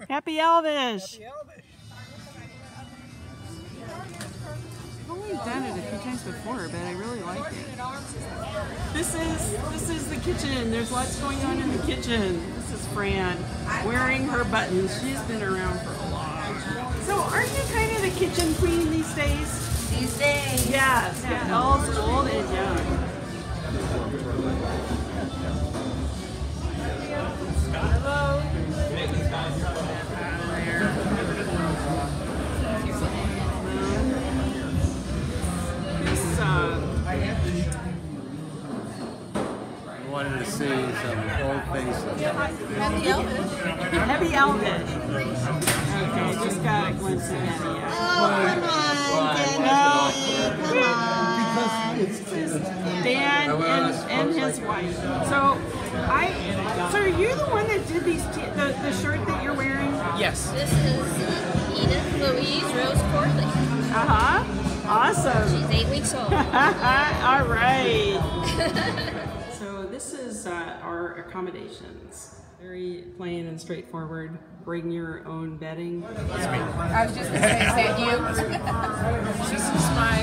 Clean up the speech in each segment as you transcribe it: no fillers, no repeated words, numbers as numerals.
Happy Elvish! Happy Elvish! I've only done it a few times before, but I really like it. This is the kitchen. There's lots going on in the kitchen. This is Fran wearing her buttons. She's been around for a while. So aren't you kind of the kitchen queen these days? These days. Yes. Yeah. Elves, old and young. Hello. I wanted to see some old faces. Happy Elvish. Happy Elvish. Okay, just got a glimpse of Happy Elvish. Oh, come on, Because Dan and his wife. So are you the one that did these the shirt that you're wearing? Yes. This is Edith Louise Rose Corley. Awesome. She's 8 weeks old. All right. So this is our accommodations. Very plain and straightforward. Bring your own bedding. I was just going to say, is that you? This is my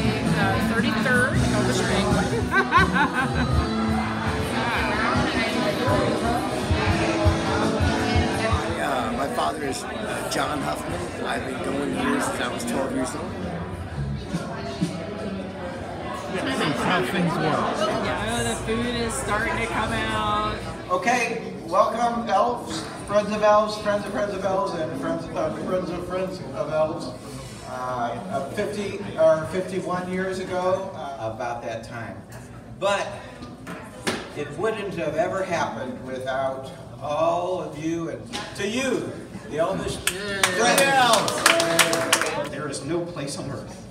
33rd Elvish Banquet. my father is John Huffman. I've been going here since I was 12 years old. This is how things work. Yeah, the food is starting to come out. Okay, welcome elves, friends of elves, friends of friends of elves, and friends of friends of elves. 50 or 51 years ago, about that time. But it wouldn't have ever happened without all of you and to you, the Elvish friends. There is no place on earth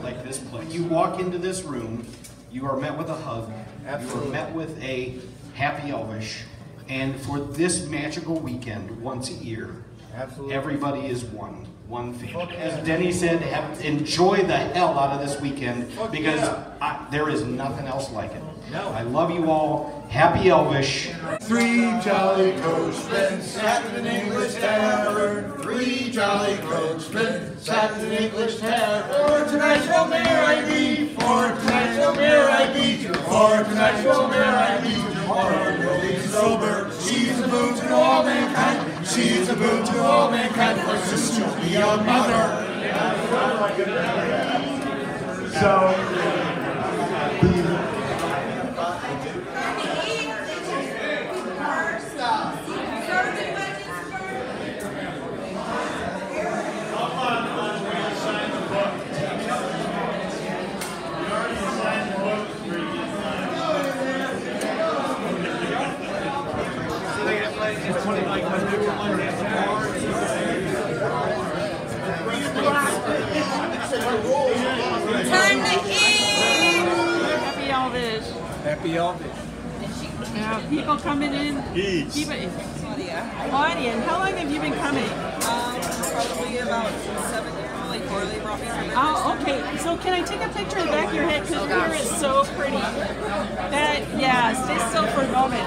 like this place. When you walk into this room, you are met with a hug. Absolutely. You are met with a happy Elvish. And for this magical weekend, once a year, Absolutely. everybody is one family. As Denny said, enjoy the hell out of this weekend because there is nothing else like it. No. I love you all. Happy Elvish. 3 jolly coachmen sat in an English tavern. 3 jolly coachmen sat in an English tavern. For tonight shall mayor I be, for tonight shall mayor I be, for tonight shall mayor I be. Tomorrow will be sober. She's a boon to all mankind. She's a boon to all mankind. For sister will be a mother. So. Time to eat! Happy Elvish. Happy Elvish. Now, people coming in. Eat. Claudia, and how long have you been coming? Probably about 7 years. Like Corley brought me through. Oh, okay. So can I take a picture of the back of your head? Because your hair is so pretty. Stay still for a moment.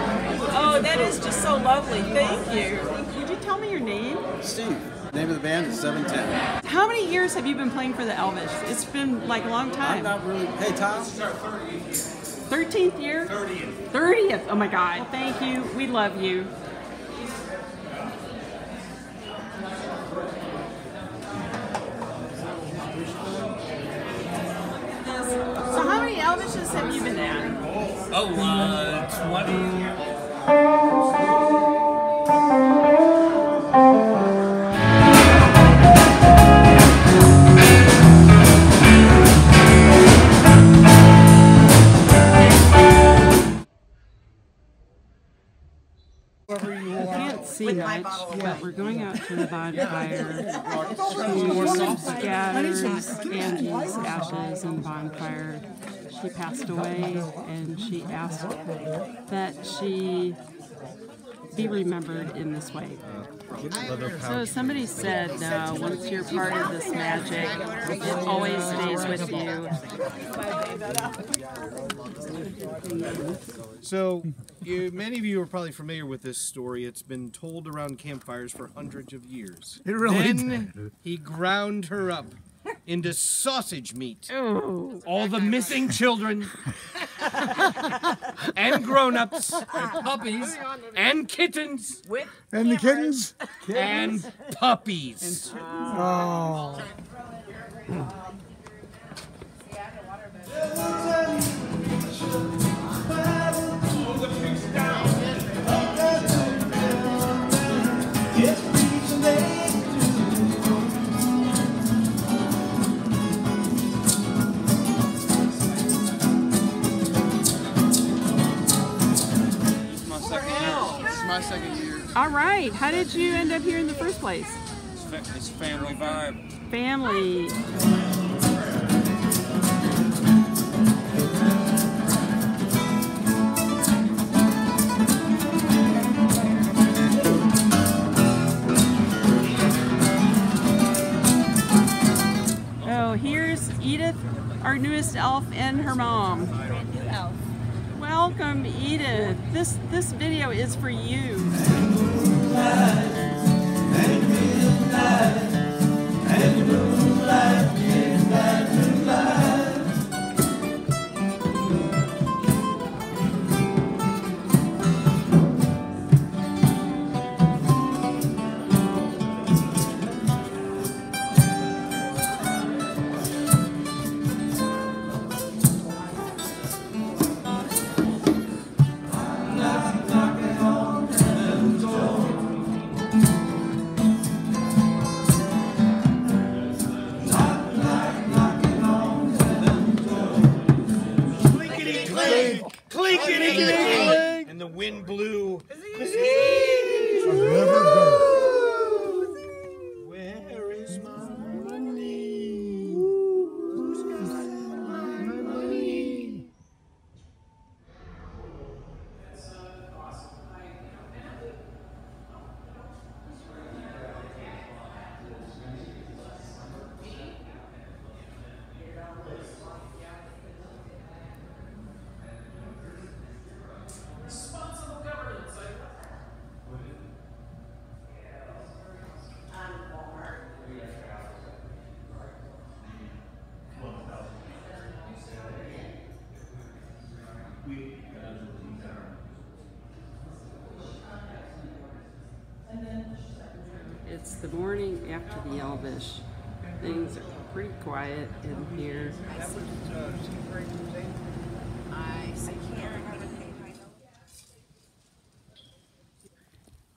Oh, that is just so lovely. Thank you. Would you tell me your name? Steve. Name of the band is 710. How many years have you been playing for the Elvish? It's been like a long time. I'm not really. Hey, Tom. 13th year? 30th. 30th. Oh my God. Thank you. We love you. So how many Elvishes have you been at? 20. I can't see much, but we're going out to the bonfire to scatter Angie's ashes in the bonfire. She passed away, and she asked that she be remembered in this way. So somebody said once you're part of this magic, it always stays with you. So, many of you are probably familiar with this story. It's been told around campfires for hundreds of years. It really Then he ground her up into sausage meat. Ooh. All the missing children and grown-ups and puppies and kittens And the kittens? and puppies. Oh. My second year. All right. How did you end up here in the first place? It's family vibe. Family. Oh, here's Edith, our newest elf, and her mom. Brand new elf. Welcome, Edith. This video is for you. Clinkety-clink! And the wind blew. Never go. Where is my money? Who's got my money? It's the morning after the Elvish. Things are pretty quiet in here.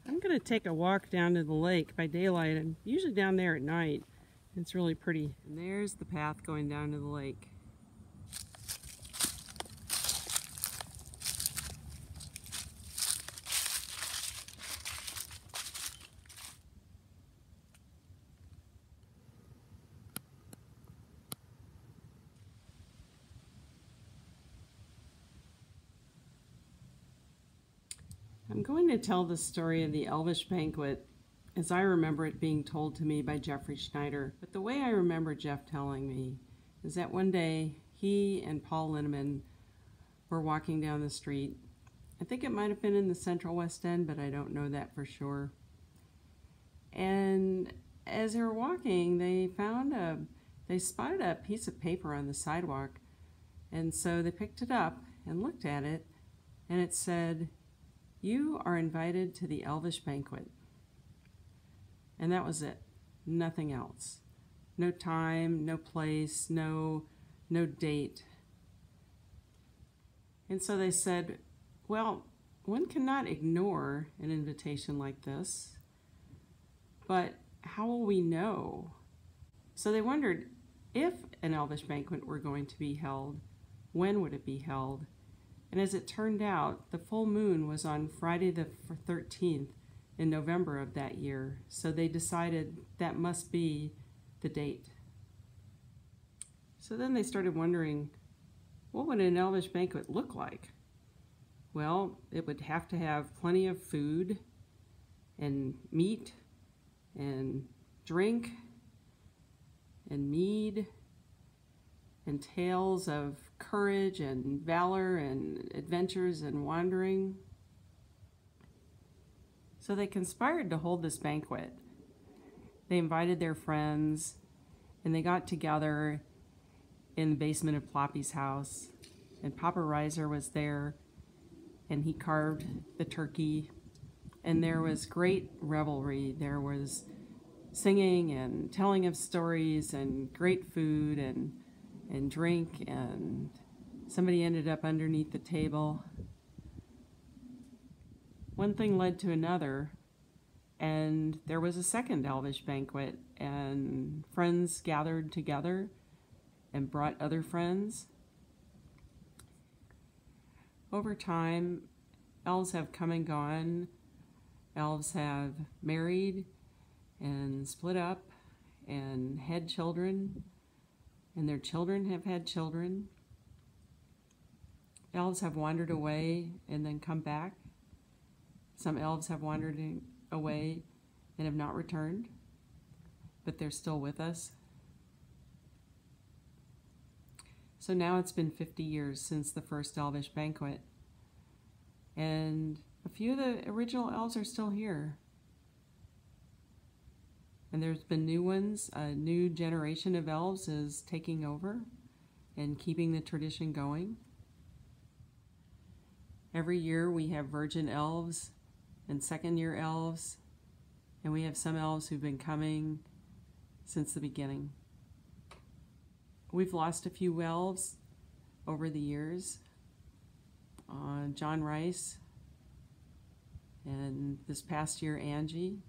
I'm going to take a walk down to the lake by daylight. I'm usually down there at night. It's really pretty. And there's the path going down to the lake. I'm going to tell the story of the Elvish Banquet as I remember it being told to me by Jeffrey Schneider. But the way I remember Jeff telling me is that one day he and Paul Linneman were walking down the street. I think it might have been in the Central West End, but I don't know that for sure. And as they were walking, they spotted a piece of paper on the sidewalk. And so they picked it up and looked at it, and it said, "You are invited to the Elvish Banquet." And that was it. Nothing else. No time, no place, no date. And so they said, well, one cannot ignore an invitation like this, but how will we know? So they wondered, if an Elvish Banquet were going to be held, when would it be held? And as it turned out, the full moon was on Friday the 13th in November of that year. So they decided that must be the date. So then they started wondering, what would an Elvish Banquet look like? Well, it would have to have plenty of food, and meat and drink and mead and tales of courage and valor and adventures and wandering. So they conspired to hold this banquet. They invited their friends, and they got together in the basement of Ploppy's house, and Papa Reiser was there, and he carved the turkey, and there was great revelry. There was singing and telling of stories and great food and drink, and somebody ended up underneath the table. One thing led to another, and there was a second Elvish banquet, and friends gathered together and brought other friends. Over time, elves have come and gone. Elves have married and split up and had children, and their children have had children. Elves have wandered away and then come back. Some elves have wandered away and have not returned, but they're still with us. So now it's been 50 years since the first Elvish banquet, and a few of the original elves are still here. And there's been new ones. A new generation of elves is taking over and keeping the tradition going. Every year we have virgin elves and second-year elves, and we have some elves who've been coming since the beginning. We've lost a few elves over the years. John Rice, and this past year Angie.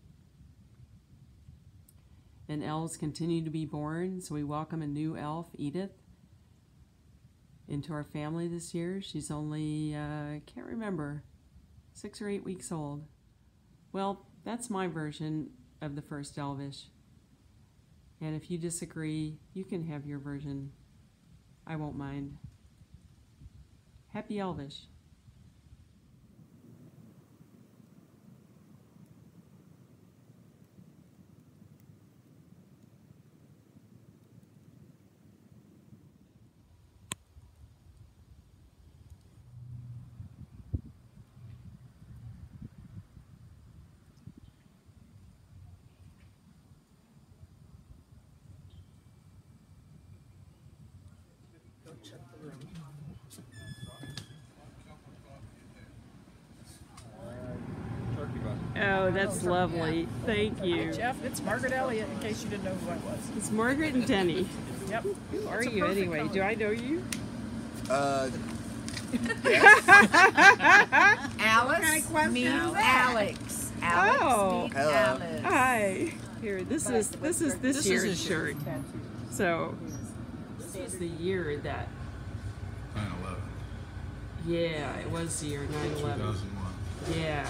And elves continue to be born, so we welcome a new elf, Edith, into our family this year. She's only, can't remember, 6 or 8 weeks old. Well, that's my version of the first Elvish. And if you disagree, you can have your version. I won't mind. Happy Elvish. Check the room. Oh, that's lovely. Thank you. Jeff, it's Margaret Elliott, in case you didn't know who I was. It's Margaret and Denny. Yep. Who are you anyway? Color. Do I know you? Alice meets Alex. Alex meets Alice. Hi. Here, this is this year's shirt. So this is the year that 9/11. Yeah, it was the year 9/11. 2001. Yeah.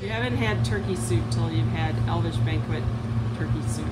You haven't had turkey soup till you've had Elvish Banquet turkey soup.